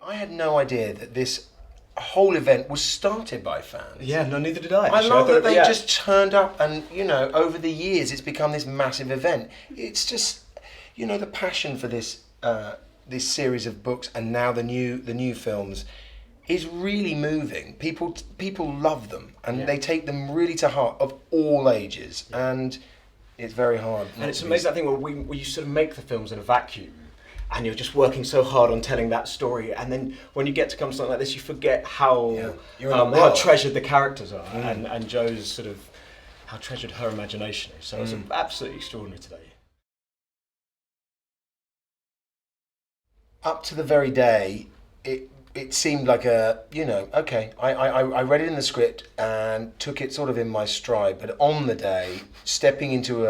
I had no idea that this whole event was started by fans. Yeah, no, neither did I. I love that they just turned up and, over the years it's become this massive event. It's just, the passion for this series of books and now the new films is really moving. People love them and they take them really to heart of all ages, and it's very hard. And it's amazing that thing where you sort of make the films in a vacuum and you're just working so hard on telling that story, and then when you get to come to something like this, you forget how treasured the characters are, and Jo's sort of how treasured her imagination is. So it's absolutely extraordinary today. Up to the very day, it seemed like okay, I read it in the script and took it sort of in my stride, but on the day, stepping into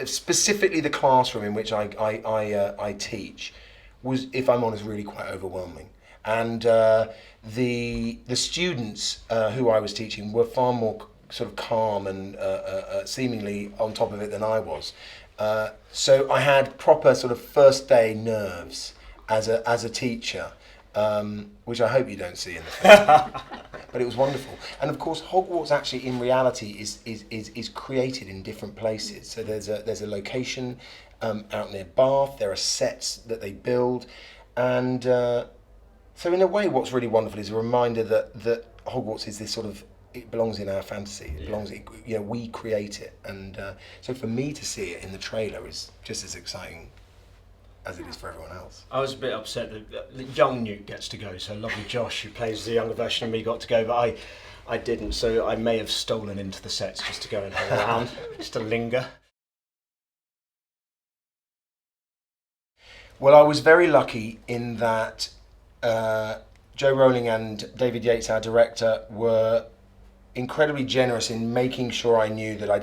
specifically the classroom in which I teach was, if I'm honest, really quite overwhelming. And the students who I was teaching were far more sort of calm and seemingly on top of it than I was. So I had proper sort of first day nerves as a teacher. Which I hope you don't see in the film, but it was wonderful. And of course, Hogwarts actually, in reality, is created in different places. So there's a location out near Bath. There are sets that they build, and so in a way, what's really wonderful is a reminder that Hogwarts is this sort of, it belongs in our fantasy. It belongs, we create it, and so for me to see it in the trailer is just as exciting as it is for everyone else. I was a bit upset that young Newt gets to go, so lovely Josh, who plays the younger version of me, got to go, but I didn't, so I may have stolen into the sets just to go and hang around, just to linger. Well, I was very lucky in that Joe Rowling and David Yates, our director, were incredibly generous in making sure I knew that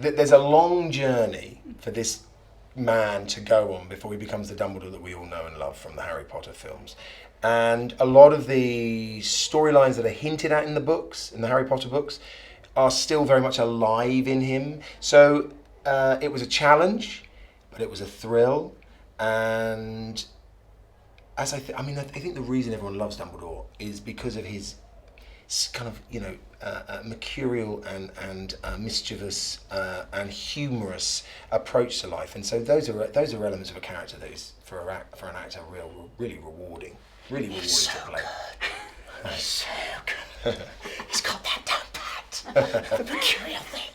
that there's a long journey for this man to go on before he becomes the Dumbledore that we all know and love from the Harry Potter films. And a lot of the storylines that are hinted at in the books, in the Harry Potter books, are still very much alive in him. So it was a challenge, but it was a thrill. And as I think the reason everyone loves Dumbledore is because of his kind of, mercurial and mischievous and humorous approach to life, and so those are elements of a character that is for an actor really rewarding to play. He's so good. He's got that down pat. The mercurial thing.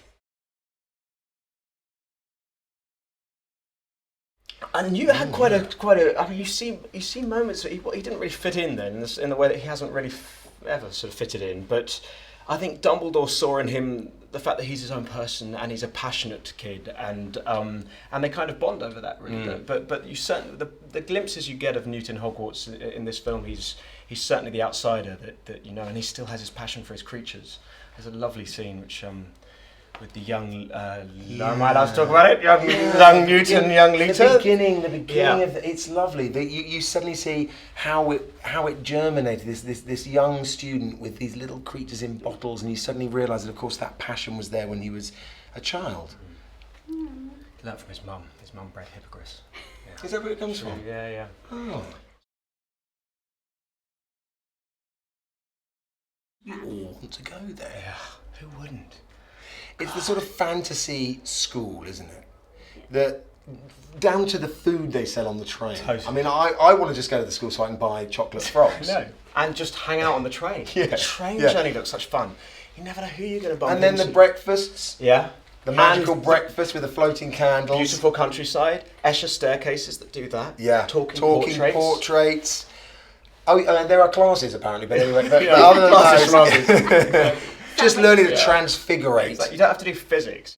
And you had quite a. I mean, you see moments that he didn't really fit in then in the way that he hasn't really ever sort of fitted in, but I think Dumbledore saw in him the fact that he's his own person and he's a passionate kid, and they kind of bond over that really. But you certainly the glimpses you get of Newt in Hogwarts in this film, he's certainly the outsider that and he still has his passion for his creatures. There's a lovely scene which with the young, am I allowed to talk about it? Young Newt and young Lita. The beginning of it's lovely. You suddenly see how it germinated. This young student with these little creatures in bottles, and you suddenly realise that, of course, that passion was there when he was a child. He learned from his mum. His mum bred hippogriffs. Yeah. Is that where it comes from? Yeah. Oh. You all want to go there. Yeah. Who wouldn't? It's the sort of fantasy school, isn't it? Down to the food they sell on the train. Totally. I mean, I want to just go to the school so I can buy chocolate frogs. No, and just hang out on the train. Yeah. The train journey looks such fun. You never know who you're going to bump into. And then the breakfasts. Yeah. The magical breakfast with the floating candles. Beautiful countryside. Escher staircases that do that. Yeah. Talking portraits. Oh, there are classes apparently, but anyway. But other than classes. Just learning to transfigurate. Like, you don't have to do physics.